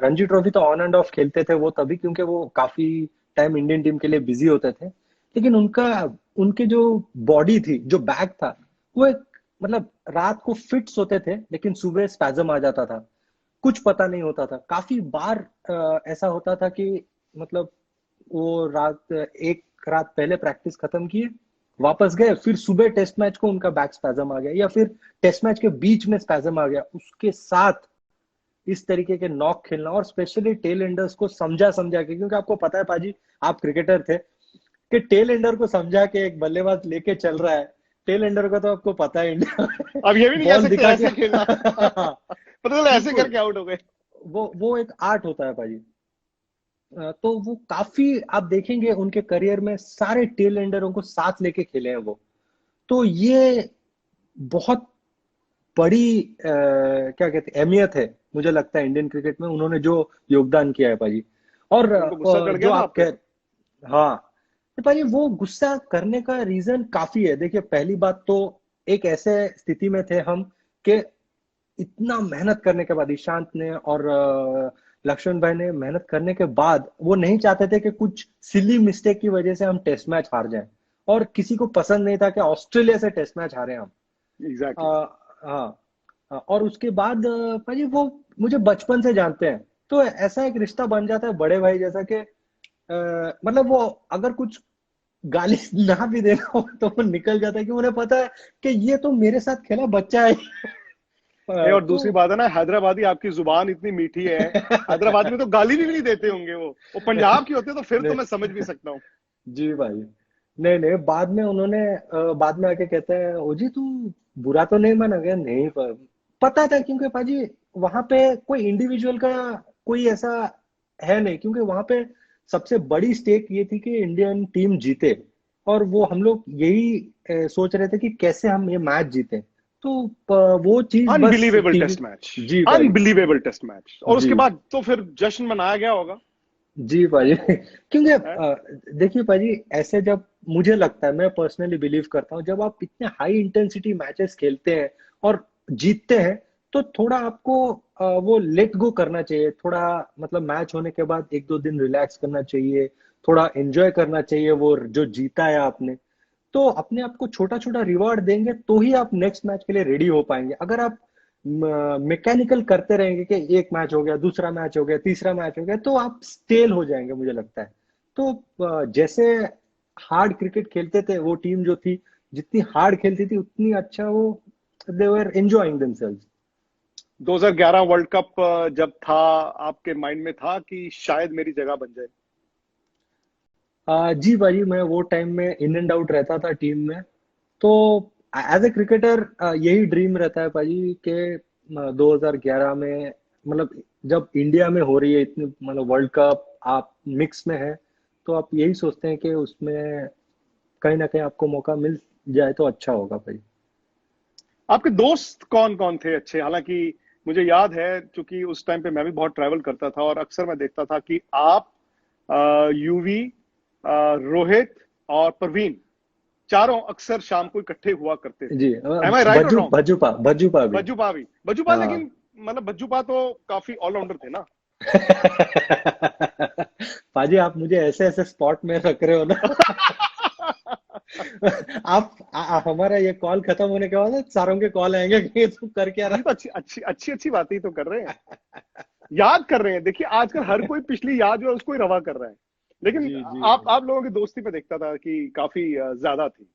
S2: रणजी ट्रॉफी तो ऑन एंड ऑफ खेलते थे वो तभी, क्योंकि वो काफी टाइम इंडियन टीम के लिए बिजी होते थे। लेकिन उनका उनके जो बॉडी थी, जो बैक था, वो एक मतलब रात को फिट सोते थे लेकिन सुबह स्पैजम आ जाता था। कुछ पता नहीं होता था। काफी बार ऐसा होता था कि मतलब वो एक रात पहले प्रैक्टिस खत्म किए, वापस गए, फिर सुबह टेस्ट मैच को उनका बैक स्पैजम आ गया, या फिर टेस्ट मैच के बीच में स्पैजम आ गया। उसके साथ इस तरीके के नॉक खेलना, और स्पेशली टेल एंडर्स को समझा समझा के, क्योंकि आपको पता है पाजी, आप क्रिकेटर थे, कि टेल एंडर को समझा के एक बल्लेबाज लेके चल रहा है। टेल एंडर का तो आपको पता है, इंडिया में
S1: अब ये भी नहीं कह
S2: बॉल
S1: सकते
S2: दिखा के
S1: ऐसे खेलना। पता चला ऐसे
S2: बिल्कुल,
S1: करके आउट हो गए।
S2: वो एक आर्ट होता है भाई। तो वो काफी, आप देखेंगे उनके करियर में सारे टेल एंडरों को साथ लेके खेले हैं वो। तो ये बहुत बड़ी क्या कहते हैं अहमियत है, मुझे लगता है इंडियन क्रिकेट में उन्होंने जो योगदान किया है भाई। और
S1: उनको गुस्सा चढ़
S2: जो
S1: गया था
S2: आप
S1: आप पे?
S2: कह, हाँ, तो भाई वो गुस्सा करने का रीजन काफी है। देखिए, पहली बात तो एक ऐसे स्थिति में थे हम कि इतना मेहनत करने के बाद ईशांत ने और लक्ष्मण भाई ने मेहनत करने के बाद वो नहीं चाहते थे कि कुछ सिली मिस्टेक की वजह से हम टेस्ट मैच हार जाएं। और किसी को पसंद नहीं था कि ऑस्ट्रेलिया से टेस्ट मैच हारे हम।
S1: एग्जैक्टली।
S2: हाँ। और उसके बाद भाई वो मुझे बचपन से जानते हैं, तो ऐसा एक रिश्ता बन जाता है बड़े भाई जैसा कि मतलब वो अगर कुछ गाली ना भी देना हो तो वो निकल जाता है, कि उन्हें पता है कि ये तो मेरे साथ खेला बच्चा है।
S1: नहीं, और
S2: तो
S1: दूसरी बात है ना, हैदराबादी आपकी जुबान इतनी मीठी है। हैदराबादी में तो गाली भी नहीं देते होंगे वो पंजाब की होते तो फिर तो
S2: नहीं,
S1: मैं समझ भी सकता हूँ।
S2: जी भाई। नहीं नहीं, बाद में उन्होंने बाद में आके कहते हैं, ओ जी तू बुरा तो नहीं माना गया? नहीं, पता था, क्योंकि पाजी वहां पे कोई इंडिविजुअल का कोई ऐसा है नहीं, क्योंकि वहां पे सबसे बड़ी स्टेक ये थी कि इंडियन टीम जीते। और वो हम लोग यही सोच रहे थे कि कैसे हम ये मैच जीते। तो वो चीज बस
S1: अनबिलीवेबल
S2: टीवी।
S1: Test match.
S2: जी भाई।
S1: अनबिलीवेबल टेस्ट मैच, और
S2: जी
S1: उसके बाद तो फिर जश्न मनाया गया होगा।
S2: जी भाजी। क्योंकि
S1: है?
S2: देखिए भाजी, ऐसे जब मुझे लगता है, मैं पर्सनली बिलीव करता हूँ, जब आप इतने हाई इंटेंसिटी मैचेस खेलते हैं और जीतते हैं, तो थोड़ा आपको वो लेट गो करना चाहिए। थोड़ा मतलब मैच होने के बाद एक दो दिन रिलैक्स करना चाहिए, थोड़ा एंजॉय करना चाहिए वो जो जीता है आपने। तो अपने आप को छोटा छोटा रिवॉर्ड देंगे तो ही आप नेक्स्ट मैच के लिए रेडी हो पाएंगे। अगर आप मैकेनिकल करते रहेंगे कि एक मैच हो गया, दूसरा मैच हो गया, तीसरा मैच हो गया, तो आप स्टेल हो जाएंगे मुझे लगता है। तो जैसे हार्ड क्रिकेट खेलते थे वो टीम जो थी, जितनी हार्ड खेलती थी उतनी अच्छा वो, दे वर एंजॉयिंग देमसेल्व्स।
S1: 2011 वर्ल्ड कप जब था, आपके माइंड में था कि शायद मेरी जगह बन जाए?
S2: जी भाई, मैं वो टाइम में इन एंड आउट रहता था टीम में। तो एज ए क्रिकेटर यही ड्रीम रहता है भाई कि 2011 में, मतलब जब इंडिया में हो रही है इतनी, मतलब वर्ल्ड कप आप मिक्स में है, तो आप यही सोचते हैं कि उसमें कहीं ना कहीं आपको मौका मिल जाए तो अच्छा होगा भाई।
S1: आपके दोस्त कौन कौन थे अच्छे? हालांकि मुझे याद है, क्योंकि उस टाइम पे मैं भी बहुत ट्रैवल करता था और अक्सर मैं देखता था कि आप, यूवी, रोहित और परवीन, चारों अक्सर शाम को इकट्ठे हुआ करते थे।
S2: जी,
S1: एम आई राइट और रॉन्ग?
S2: भज्जूपा भी।
S1: बज्जूपा भी, बज्जूपा,
S2: हाँ।
S1: लेकिन मतलब बज्जूपा तो काफी ऑलराउंडर थे ना।
S2: पाजी, आप मुझे ऐसे ऐसे स्पॉट में रख रहे हो ना। हमारा ये कॉल खत्म होने के बाद ना सारों के कॉल आएंगे कि तू कर क्या
S1: हम तो
S2: रहा।
S1: अच्छी अच्छी अच्छी अच्छी बातें ही तो कर रहे हैं, याद कर रहे हैं। देखिए, आजकल हर कोई पिछली याद जो है उसको ही रवा कर रहा है, लेकिन
S2: जी जी भाई।
S1: आप लोगों की दोस्ती में देखता था कि काफी ज्यादा थी।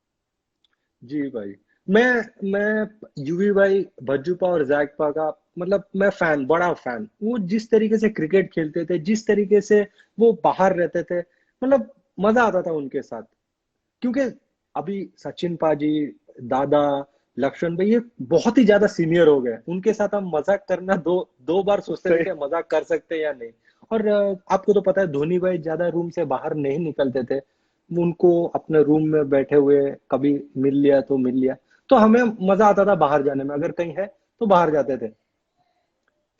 S2: जी भाई। मैं यूवी भाई, भज्जूपा और जैकपा का, मतलब मैं फैन, बड़ा फैन। वो जिस तरीके से क्रिकेट खेलते थे, जिस तरीके से वो बाहर रहते थे, मतलब मजा आता था उनके साथ। क्योंकि अभी सचिन पाजी, दादा, लक्ष्मण भाई, ये बहुत ही ज्यादा सीनियर हो गए। उनके साथ हम मजाक करना दो दो बार सोचते थे
S1: सही।
S2: कि मजाक कर सकते हैं या नहीं। और आपको तो पता है, धोनी भाई ज्यादा रूम से बाहर नहीं निकलते थे। उनको अपने रूम में बैठे हुए कभी मिल लिया तो मिल लिया। तो हमें मजा आता था बाहर जाने में, अगर कहीं है तो बाहर जाते थे।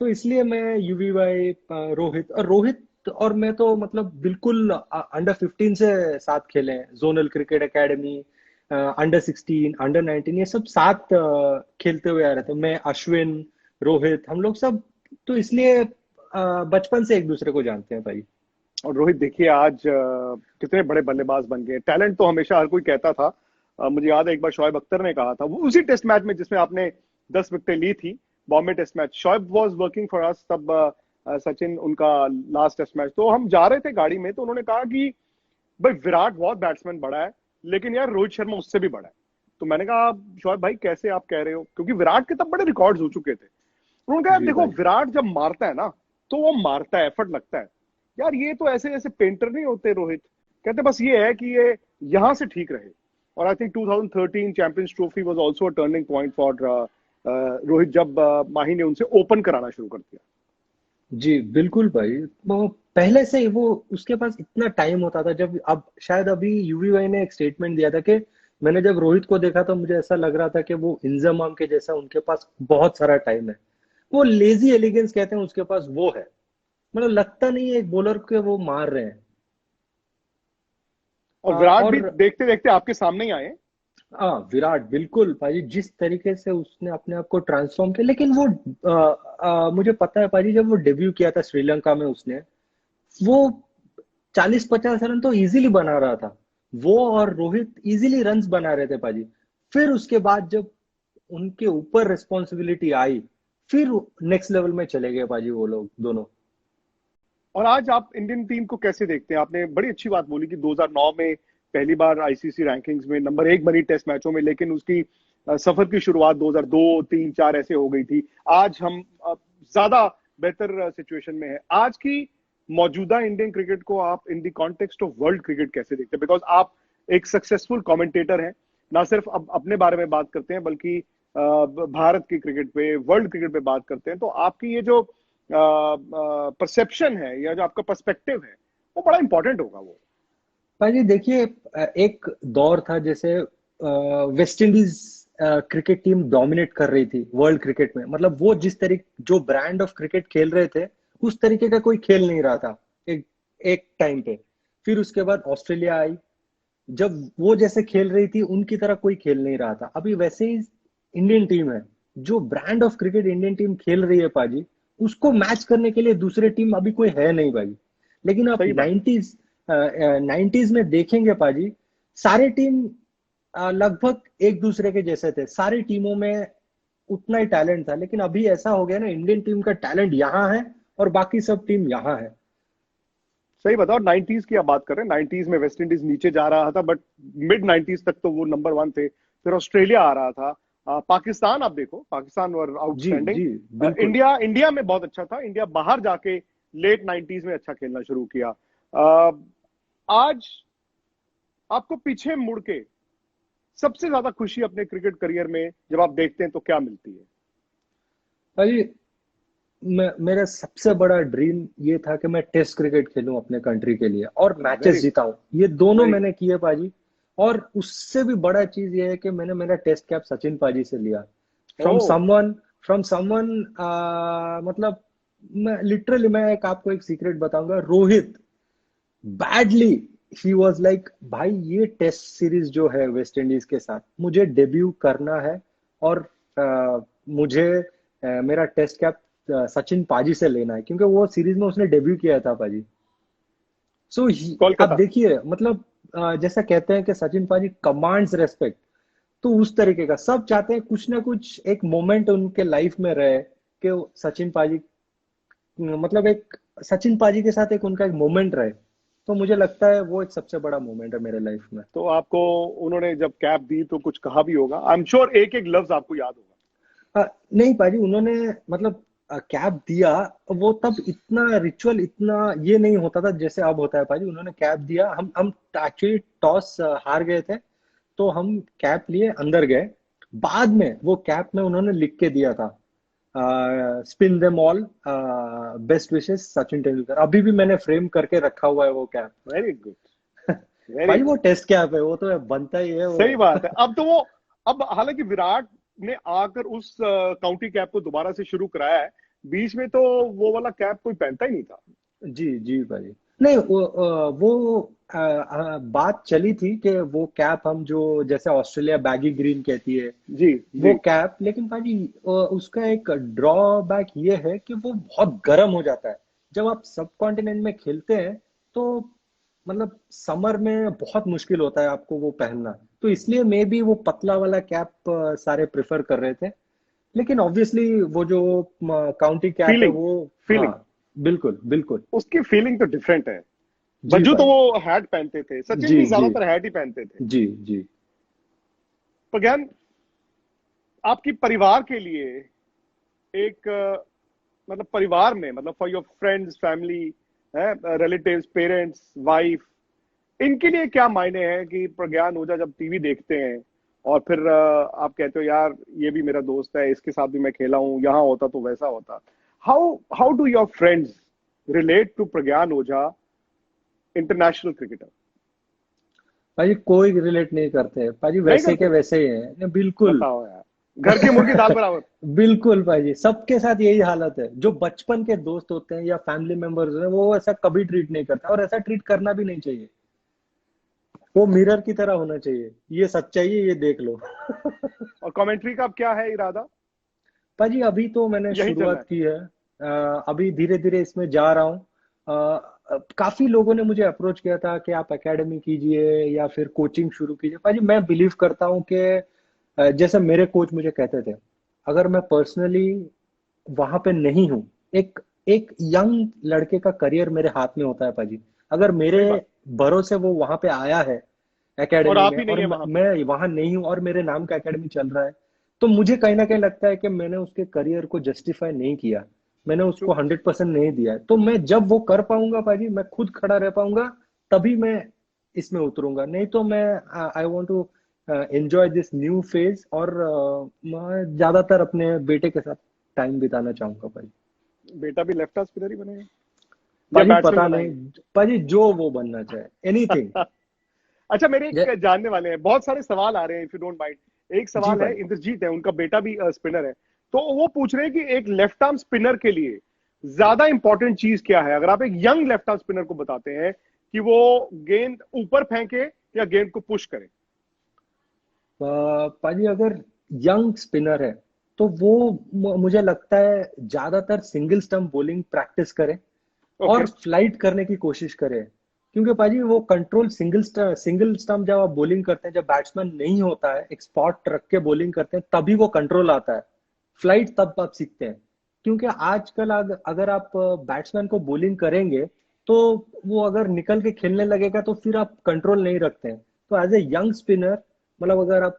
S2: तो इसलिए मैं यूवी भाई, रोहित और मैं तो मतलब बिल्कुल अंडर 15 से साथ खेले हैं, zonal cricket academy, under 16, under 19, ये सब साथ खेलते हुए आ रहे थे। मैं, अश्विन, रोहित, हम लोग सब तो इसलिए बचपन से एक दूसरे को जानते हैं भाई।
S1: और रोहित देखिए आज कितने बड़े बल्लेबाज बन गए। टैलेंट तो हमेशा हर कोई कहता था। मुझे याद है एक बार शोएब अख्तर ने कहा था, वो उसी टेस्ट मैच में जिसमें आपने 10 विकेटें ली थी, Bombay test match, Shoaib was working for us तब। सचिन उनका लास्ट टेस्ट मैच, तो हम जा रहे थे गाड़ी में, तो उन्होंने कहा कि भाई विराट बहुत बैट्समैन बड़ा है, लेकिन यार रोहित शर्मा उससे भी बड़ा है। तो मैंने कहा शोएब भाई कैसे आप कह रहे हो, क्योंकि विराट के तब बड़े रिकॉर्ड्स हो चुके थे। उन्होंने कहा यार
S2: जी
S1: देखो
S2: भाई।
S1: विराट जब मारता है ना, तो वो मारता है, एफर्ट लगता है। यार ये तो ऐसे ऐसे पेंटर नहीं होते रोहित, कहते बस ये है कि ये यहां से ठीक रहे। और I think 2013 champions trophy was also a turning point for Rohit, जब माही ने उनसे ओपन कराना शुरू कर दिया।
S2: जी बिल्कुल भाई। वो पहले से ही वो, उसके पास इतना टाइम होता था। जब अब शायद अभी यूवीवाई ने एक स्टेटमेंट दिया था कि मैंने जब रोहित को देखा तो मुझे ऐसा लग रहा था कि वो इंजमाम के जैसा उनके पास बहुत सारा टाइम है। वो लेजी एलिगेंस कहते हैं, उसके पास वो है। मतलब लगता नहीं है एक बॉलर के वो मार रहे हैं।
S1: और विराट भी
S2: और
S1: देखते देखते आपके सामने ही आए हैं।
S2: हाँ, विराट बिल्कुल भाजी, जिस तरीके से उसने अपने आप को ट्रांसफॉर्म किया। लेकिन वो मुझे पता है भाजी, जब वो डेब्यू किया था श्रीलंका में, उसने वो 40-50 रन तो इजीली बना रहा था। वो और रोहित इजीली रन्स बना रहे थे पाजी। फिर उसके बाद जब उनके ऊपर रिस्पॉन्सिबिलिटी आई, फिर नेक्स्ट लेवल में चले गए पाजी वो लोग दोनों।
S1: और आज आप इंडियन टीम को कैसे देखते हैं? आपने बड़ी अच्छी बात बोली कि 2009 में पहली बार आईसीसी रैंकिंग्स में नंबर 1 बनी टेस्ट मैचों में, लेकिन उसकी सफर की शुरुआत 2002, 3, 4 ऐसे हो गई थी। आज हम ज्यादा बेहतर सिचुएशन में है। आज की मौजूदा इंडियन क्रिकेट को आप in the context of world cricket कैसे देखते हैं? बिकॉज आप एक सक्सेसफुल कमेंटेटर हैं, ना सिर्फ अब अपने बारे में बात करते हैं, बल्कि भारत की क्रिकेट पे, वर्ल्ड क्रिकेट पे बात करते हैं। तो आपकी ये जो परसेप्शन है या जो आपका पर्सपेक्टिव है, वो बड़ा इंपॉर्टेंट होगा वो।
S2: भाजी देखिए, एक दौर था जैसे West Indies cricket team dominate कर रही थी वर्ल्ड क्रिकेट में। मतलब वो जिस तरीके जो ब्रांड ऑफ क्रिकेट खेल रहे थे, उस तरीके का कोई खेल नहीं रहा था एक एक टाइम पे। फिर उसके बाद ऑस्ट्रेलिया आई, जब वो जैसे खेल रही थी उनकी तरह कोई खेल नहीं रहा था। अभी वैसे ही इंडियन टीम है, जो brand of cricket Indian team खेल रही है पाजी, उसको मैच करने के लिए दूसरे टीम अभी कोई है नहीं भाई। लेकिन आप
S1: सही बात है।
S2: 90s में देखेंगे पाजी, सारे टीम लगभग एक दूसरे के जैसे थे। सारी टीमों में उतना ही टैलेंट था। लेकिन अभी ऐसा हो गया ना, इंडियन टीम का टैलेंट यहाँ है और बाकी सब टीम यहाँ है।
S1: सही बताओ, 90s की आप बात कर रहे हैं। 90s में वेस्ट इंडीज नीचे जा रहा था, बट मिड 90s तक तो वो नंबर 1 थे। फिर ऑस्ट्रेलिया आ रहा था। पाकिस्तान आप देखो, पाकिस्तान वर
S2: जी
S1: आउटस्टैंडिंग।
S2: जी बिल्कुल।
S1: इंडिया इंडिया में बहुत अच्छा था। इंडिया बाहर जाके लेट 90s में अच्छा खेलना शुरू किया। अ, आज आपको पीछे मुड़ के सबसे ज्यादा खुशी अपने क्रिकेट करियर में जब आप देखते हैं तो क्या मिलती है?
S2: भाई, मेरा सबसे बड़ा ड्रीम ये था कि मैं टेस्ट क्रिकेट खेलूं अपने कंट्री के लिए और मैचेस
S1: वेरी गुड।
S2: जिताऊं। ये दोनों
S1: वेरी
S2: मैंने किए पाजी। और उससे भी बड़ा चीज ये है कि मैंने मेरा टेस्ट कैप सचिन पाजी से लिया।
S1: गुड। ओ।
S2: फ्रॉम समवन मतलब, मैं लिटरली, मैं एक आपको एक सीक्रेट बताऊंगा। Rohit badly, he was like, भाई ये टेस्ट सीरीज जो है वेस्ट इंडीज के साथ, मुझे डेब्यू करना है। और मुझे मेरा टेस्ट कैप सचिन पाजी से लेना है, क्योंकि वो सीरीज में उसने डेब्यू किया था पाजी। सो अब
S1: कोलकाता।
S2: देखिए, मतलब जैसा कहते हैं कि सचिन पाजी कमांड्स रेस्पेक्ट, तो उस तरीके का सब चाहते हैं कुछ ना कुछ एक मोमेंट उनके लाइफ में रहे कि सचिन पाजी, मतलब एक सचिन पाजी के साथ एक उनका एक मोमेंट रहे। तो मुझे लगता है वो एक सबसे बड़ा मोमेंट है मेरे लाइफ में।
S1: तो आपको उन्होंने जब कैप दी तो कुछ कहा भी होगा, आई एम श्योर एक एक लफ्ज आपको याद होगा।
S2: नहीं पाजी, उन्होंने मतलब कैप दिया। वो तब इतना रिचुअल, इतना ये नहीं होता था जैसे अब होता है पाजी। उन्होंने कैप दिया, हम एक्चुअली टॉस हार गए थे, तो हम कैप लिए अंदर गए। बाद में वो कैप में उन्होंने लिख के दिया था, spin them all, best wishes Sachin Tendulkar. अभी भी मैंने फ्रेम करके रखा हुआ है वो कैप।
S1: Very good. वेरी
S2: भाई वो
S1: गुड।
S2: टेस्ट कैप है, वो तो बनता ही है वो।
S1: सही बात है। अब तो वो, अब हालांकि विराट ने आकर उस काउंटी कैप को दोबारा से शुरू कराया है। बीच में तो वो वाला कैप कोई पहनता ही नहीं था।
S2: जी जी भाई। नहीं, वो बात चली थी कि वो कैप हम जो जैसे ऑस्ट्रेलिया बैगी ग्रीन कहती है
S1: जी
S2: वो
S1: जी।
S2: कैप, लेकिन भाजी उसका एक ड्रॉबैक ये है कि वो बहुत गर्म हो जाता है जब आप सब कॉन्टिनेंट में खेलते हैं। तो मतलब समर में बहुत मुश्किल होता है आपको वो पहनना। तो इसलिए मे बी वो पतला वाला कैप सारे प्रेफर कर रहे थे। लेकिन ऑब्वियसली वो जो काउंटी कैप है
S1: फीलिंग,
S2: वो, हाँ
S1: फीलिंग,
S2: बिल्कुल बिल्कुल।
S1: उसकी फीलिंग तो डिफरेंट है।
S2: जी
S1: भज्जू तो
S2: भाई।
S1: वो हैट पहनते थे, सचिन
S2: जी
S1: भी
S2: जी
S1: ज्यादातर हैट ही पहनते थे।
S2: जी जी।
S1: प्रज्ञान, आपकी परिवार के लिए एक मतलब परिवार में, मतलब for your friends, family, relatives, parents, wife, इनके लिए क्या मायने हैं कि प्रज्ञान ओझा जब टीवी देखते हैं और फिर आप कहते हो यार ये भी मेरा दोस्त है, इसके साथ भी मैं खेला हूं, यहाँ होता तो वैसा होता। How how do your friends relate to Pragyan Ojha, international cricketer?
S2: भाजी कोई रिलेट नहीं करते, भाजी
S1: नहीं
S2: वैसे के
S1: करते?
S2: वैसे ही हैं बिल्कुल।
S1: बताओ यार, घर की मुर्गी दाल बराबर।
S2: बिल्कुल भाजी, सबके साथ यही हालत है। जो बचपन के दोस्त होते हैं या फैमिली मेंबर्स हैं वो ऐसा कभी ट्रीट नहीं करता, और ऐसा ट्रीट करना भी नहीं चाहिए। वो मिरर की तरह होना चाहिए, ये सच्चाई है, ये देख लो।
S1: और कमेंट्री का अब क्या है इरादा?
S2: भाजी अभी तो मैंने
S1: यही चलना
S2: शुरुआत
S1: है?
S2: की है। अभी धीरे धीरे इसमें जा रहा हूँ। काफी लोगों ने मुझे अप्रोच किया था कि आप एकेडमी कीजिए या फिर कोचिंग शुरू कीजिए। भाजी मैं बिलीव करता हूँ कि जैसे मेरे कोच मुझे कहते थे, अगर मैं पर्सनली वहां पे नहीं हूँ, एक एक यंग लड़के का करियर मेरे हाथ में होता है पाजी। अगर मेरे
S1: सही बात।
S2: भरोसे वो वहां पे आया है
S1: और
S2: एकेडमी
S1: आप
S2: में,
S1: ही नहीं
S2: और
S1: है वहां पे?
S2: मैं वहां नहीं हूँ और मेरे नाम का एकेडमी चल रहा है, तो मुझे कहीं ना कहीं लगता है कि मैंने उसके करियर को जस्टिफाई नहीं किया। मैंने
S1: ट्रू।
S2: उसको 100% नहीं दिया है। तो मैं जब वो कर पाऊंगा पाजी, मैं खुद खड़ा रह पाऊंगा, तभी मैं इसमें उतरूंगा। नहीं तो मैं I want to enjoy this new phase, और मैं ज्यादातर अपने बेटे के साथ टाइम बिताना चाहूंगा भाई।
S1: बेटा भी लेफ्ट आर्म स्पिनर ही बनेगा या
S2: पाजी
S1: बैट्समैन
S2: पता नहीं,
S1: बनाएंगे?
S2: पाजी जो वो बनना चाहे, एनीथिंग।
S1: अच्छा, मेरे एक जानने वाले हैं, बहुत सारे सवाल आ रहे हैं, इफ यू डोंट माइंड। एक
S2: जी
S1: सवाल है,
S2: भाई।
S1: इंद्रजीत है, उनका बेटा भी स्पिनर है। तो वो पूछ रहे हैं कि एक लेफ्ट आर्म स्पिनर के लिए ज्यादा इंपॉर्टेंट चीज क्या है, अगर आप एक यंग लेफ्ट आर्म स्पिनर को बताते हैं कि वो गेंद ऊपर फेंके या गेंद को पुश करे?
S2: पाजी अगर यंग स्पिनर है तो वो मुझे लगता है ज्यादातर सिंगल स्टंप बॉलिंग प्रैक्टिस करे और
S1: ओके।
S2: फ्लाइट करने की कोशिश करे। क्योंकि पाजी वो कंट्रोल सिंगल स्टंप जब आप बॉलिंग करते हैं, जब बैट्समैन नहीं होता है, एक स्पॉट रख के बॉलिंग करते हैं, तभी वो कंट्रोल आता है। फ्लाइट तब आप सीखते हैं। क्योंकि आजकल अगर आप बैट्समैन को बॉलिंग करेंगे तो वो अगर निकल के खेलने लगेगा तो फिर आप कंट्रोल नहीं रखते हैं। तो एज ए यंग स्पिनर, मतलब अगर आप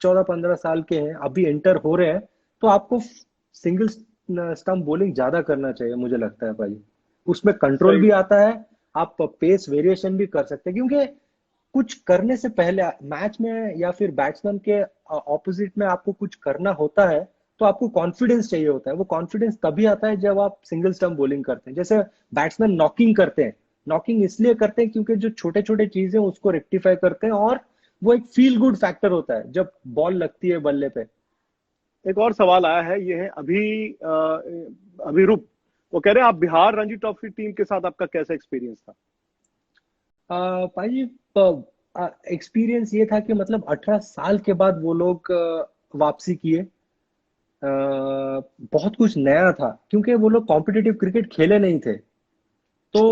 S2: 14-15 साल के हैं, अभी एंटर हो रहे हैं, तो आपको सिंगल स्टंप बॉलिंग ज्यादा करना चाहिए मुझे लगता है भाई। उसमें कंट्रोल
S1: सही।
S2: भी आता है, आप पेस वेरिएशन भी कर सकते हैं। क्योंकि कुछ करने से पहले मैच में या फिर बैट्समैन के ऑपोजिट में आपको कुछ करना होता है, तो आपको कॉन्फिडेंस चाहिए होता है। वो कॉन्फिडेंस तभी आता है जब आप सिंगल स्टंप बॉलिंग करते हैं। जैसे बैट्समैन नॉकिंग करते हैं, नॉकिंग इसलिए करते हैं क्योंकि जो छोटे छोटे चीजें उसको रेक्टिफाई करते हैं, और वो एक फील गुड फैक्टर होता है जब बॉल लगती है बल्ले पे।
S1: एक और सवाल आया है, ये है अभिरूप। वो कह रहे हैं आप बिहार रणजी ट्रॉफी टीम के साथ आपका कैसा एक्सपीरियंस था?
S2: भाई एक्सपीरियंस ये था कि मतलब 18 साल के बाद वो लोग वापसी किए। बहुत कुछ नया था क्योंकि वो लोग कॉम्पिटिटिव क्रिकेट खेले नहीं थे। तो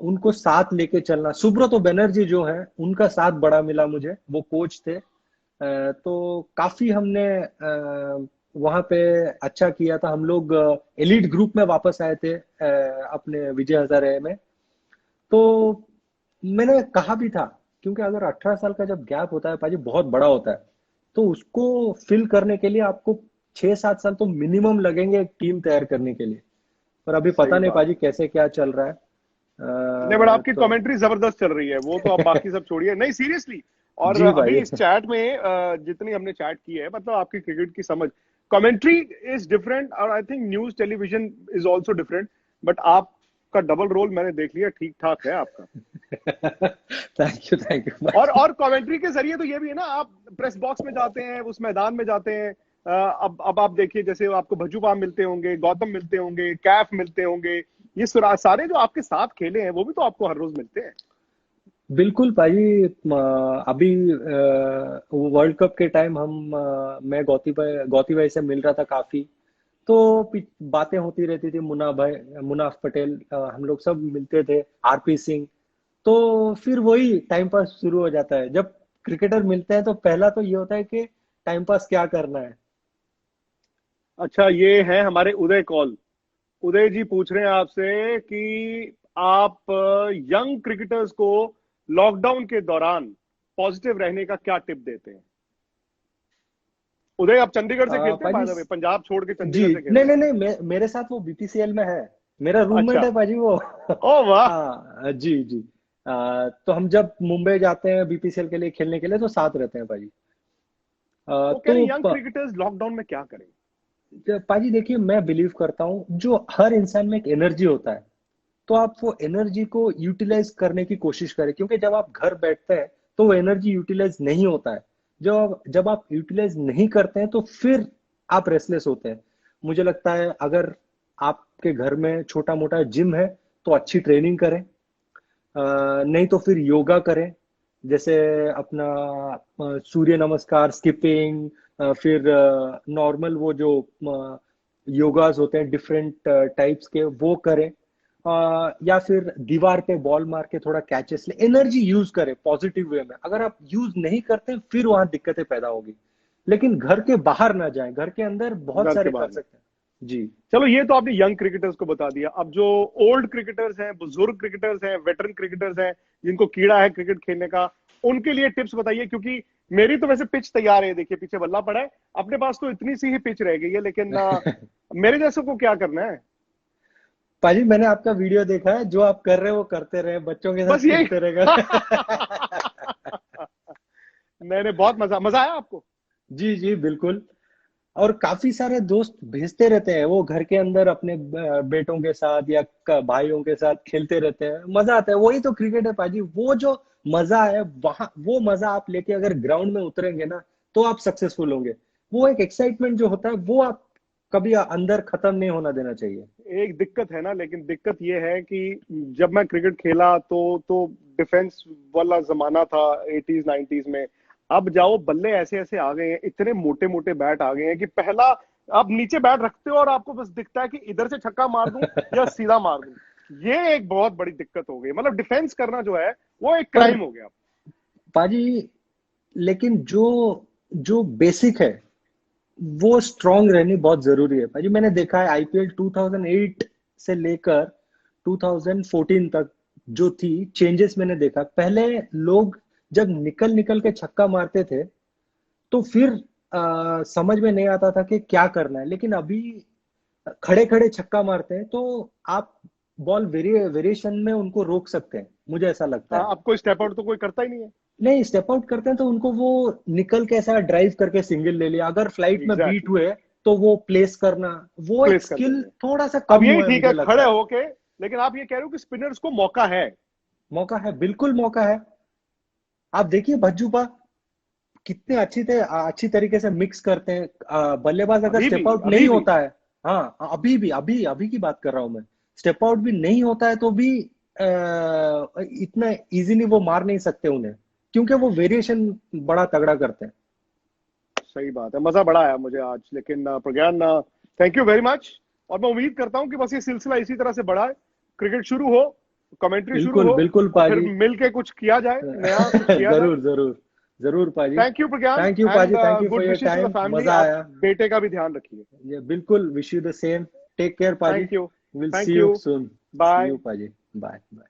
S2: उनको साथ लेके चलना, सुब्रतो बनर्जी जो है उनका साथ बड़ा मिला मुझे, वो कोच थे। तो काफी हमने वहां पे अच्छा किया था। हम लोग एलिट ग्रुप में वापस आए थे अपने विजय हजारे में। तो मैंने कहा भी था, क्योंकि अगर 18 साल का जब गैप होता है पाजी बहुत बड़ा होता है, तो उसको फिल करने के लिए आपको 6-7 साल तो मिनिमम लगेंगे एक टीम तैयार करने के लिए। पर अभी पता
S1: सही
S2: नहीं
S1: बात
S2: पाजी
S1: है।
S2: कैसे क्या चल रहा है।
S1: नहीं, बट आपकी
S2: तो
S1: कमेंट्री जबरदस्त चल रही है, वो तो आप बाकी सब छोड़िए, नहीं सीरियसली। और
S2: जी
S1: अभी
S2: भाई।
S1: इस चैट में जितनी हमने चैट की है, मतलब आपकी क्रिकेट की समझ, कमेंट्री इज डिफरेंट, और I think news television is also different. But आपका डबल रोल मैंने देख लिया, ठीक ठाक है आपका।
S2: थैंक यू भाई।
S1: और कमेंट्री के जरिए तो ये भी है ना, आप प्रेस बॉक्स में जाते हैं, उस मैदान में जाते हैं। अब आप देखिए, जैसे आपको भज्जू बाम मिलते होंगे, गौतम मिलते होंगे, कैफ मिलते होंगे, ये सारे जो आपके साथ खेले हैं वो भी तो आपको हर रोज मिलते हैं।
S2: बिल्कुल भाई। अभी वर्ल्ड कप के टाइम मैं गौती भाई से मिल रहा था काफी। तो बातें होती रहती थी, मुनाफ पटेल, हम लोग सब मिलते थे, आरपी सिंह। तो फिर वही टाइम पास शुरू हो जाता है। जब क्रिकेटर मिलते हैं तो पहला तो ये होता है कि टाइम पास क्या करना है।
S1: अच्छा, ये है हमारे उदय कौल। उदय जी पूछ रहे हैं आपसे कि आप यंग क्रिकेटर्स को लॉकडाउन के दौरान पॉजिटिव रहने का क्या टिप देते हैं? उदय, आप चंडीगढ़ से खेलते हैं
S2: पाजी।
S1: बाय द वे, पंजाब छोड़ के
S2: जी,
S1: चंडीगढ़ से खेल
S2: नहीं
S1: रहे हैं?
S2: नहीं नहीं, मेरे साथ वो बीपीसीएल में है। मेरा रूममेट
S1: अच्छा।
S2: है पाजी वो।
S1: ओ वाह।
S2: हाँ जी जी। तो हम जब मुंबई जाते हैं बीपीसीएल के लिए खेलने के लिए तो साथ रहते हैं पाजी।
S1: वो कह रहे
S2: तो
S1: हैं यंग क्रिकेटर्स लॉकडाउन में क्या करें?
S2: पाजी देखिए, मैं बिलीव करता हूँ जो हर इंसान में एक एनर्जी होता है, तो आप वो एनर्जी को यूटिलाइज करने की कोशिश करें। क्योंकि जब आप घर बैठते हैं तो वो एनर्जी यूटिलाइज नहीं होता है। जब आप यूटिलाइज नहीं करते हैं तो फिर आप रेस्टलेस होते हैं। मुझे लगता है अगर आपके घर में छोटा मोटा जिम है तो अच्छी ट्रेनिंग करें। नहीं तो फिर योगा करें। जैसे अपना सूर्य नमस्कार, स्किपिंग, फिर नॉर्मल वो जो योगास होते हैं डिफरेंट टाइप्स के, वो करें। या फिर दीवार पे बॉल मार के थोड़ा कैचेस ले, एनर्जी यूज करें पॉजिटिव वे में। अगर आप यूज नहीं करते फिर वहां दिक्कतें पैदा होगी। लेकिन घर के बाहर ना जाएं, घर के अंदर बहुत
S1: घर के
S2: सारे कर
S1: बाहर नहीं।
S2: सकते हैं जी।
S1: चलो, ये तो आपने यंग क्रिकेटर्स को बता दिया। अब जो ओल्ड क्रिकेटर्स हैं, बुजुर्ग क्रिकेटर्स हैं, वेटरन क्रिकेटर्स हैं, जिनको कीड़ा है क्रिकेट खेलने का, उनके लिए टिप्स बताइए। क्योंकि मेरी तो वैसे पिच तैयार है, देखिए पीछे बल्ला पड़ा है, अपने पास तो इतनी सी ही पिच रह गई है, लेकिन मेरे जैसे को क्या करना है?
S2: पाजी, मैंने आपका वीडियो देखा है, जो आप कर रहे हो वो करते रहे, बच्चों के
S1: बस
S2: साथ
S1: यही।
S2: कूदते रहे।
S1: नहीं नहीं, बहुत मजा मजा आया आपको?
S2: जी जी बिल्कुल। और काफी सारे दोस्त भेजते रहते हैं, वो घर के अंदर अपने बेटों के साथ या भाइयों के साथ खेलते रहते हैं, मजा आता है। वही तो क्रिकेट है पाजी। वो जो मजा है वहां, वो मजा आप लेके अगर ग्राउंड में उतरेंगे ना तो आप सक्सेसफुल होंगे। वो एक एक्साइटमेंट जो होता है वो आप कभी अंदर खत्म नहीं होना देना चाहिए।
S1: एक दिक्कत है ना, लेकिन दिक्कत ये है कि जब मैं क्रिकेट खेला तो डिफेंस वाला जमाना था 80s 90s में। अब जाओ, बल्ले ऐसे ऐसे आ गए हैं, इतने मोटे मोटे बैट आ गए हैं कि पहला आप नीचे बैट रखते हो और आपको बस दिखता है कि इधर से छक्का मार दूं या सीधा मार दूं। ये एक बहुत बड़ी दिक्कत हो गई। मतलब डिफेंस करना जो है वो एक
S2: पर
S1: क्राइम हो गया।
S2: पाजी, लेकिन जो जो बेसिक है वो स्ट्रांग रहनी बहुत जरूरी है भाई। मैंने देखा है आईपीएल 2008 से लेकर 2014 तक जो थी चेंजेस, मैंने देखा। पहले लोग जब निकल निकल के छक्का मारते थे तो फिर समझ में नहीं आता था कि क्या करना है। लेकिन अभी खड़े खड़े छक्का मारते हैं तो आप बॉल वेरिएशन में उनको रोक सकते हैं, मुझे ऐसा लगता
S1: हाँ,
S2: है।
S1: अब कोई स्टेप आउट तो कोई करता ही नहीं है।
S2: नहीं, स्टेप आउट करते हैं तो उनको वो निकल के ऐसा ड्राइव करके सिंगल ले लिया। अगर फ्लाइट में बीट
S1: एग्जैक्टली।
S2: हुए तो वो प्लेस करना, वो एक
S1: प्लेस कर
S2: स्किल
S1: लेंगे।
S2: थोड़ा सा
S1: अब
S2: कम
S1: यही
S2: हुआ है
S1: ठीक है,
S2: मुझे लगता
S1: खड़े
S2: है।
S1: होके। लेकिन आप ये कह रहे हो कि स्पिनर्स को मौका है।
S2: मौका है, बिल्कुल मौका है। आप देखिए भज्जूपा कितने अच्छी तरीके से मिक्स करते हैं। बल्लेबाज अगर
S1: अभी भी,
S2: स्टेप आउट नहीं
S1: अभी भी।
S2: होता है, हाँ अभी भी, अभी अभी की बात कर रहा हूं मैं, स्टेप आउट भी नहीं होता है तो भी इतना इजीली वो मार नहीं सकते उन्हें, क्योंकि वो वेरिएशन बड़ा तगड़ा करते हैं।
S1: सही बात है, मजा बड़ा आया मुझे आज। लेकिन प्रज्ञान, थैंक यू वेरी मच। और मैं उम्मीद करता हूँ कि बस ये सिलसिला इसी तरह से बढ़ा है, क्रिकेट शुरू हो, कमेंट्री शुरू
S2: बिल्कुल
S1: हो,
S2: बिल्कुल
S1: और फिर
S2: पाजी।
S1: मिल के कुछ किया जाए, नया कुछ किया जाए।
S2: जरूर जरूर, जरूर पाजी।
S1: Thank you Pragyan,
S2: thank you
S1: and
S2: पाजी, thank you for
S1: good
S2: your
S1: wishes to the
S2: time,
S1: family.
S2: मजा
S1: आप
S2: आया।
S1: बेटे का भी ध्यान रखिए।
S2: ये बिल्कुल, wish you the same. Take care पाजी।
S1: Thank you.
S2: Will see
S1: thank
S2: you
S1: you.
S2: Soon. See
S1: bye.
S2: You पाजी। Bye bye.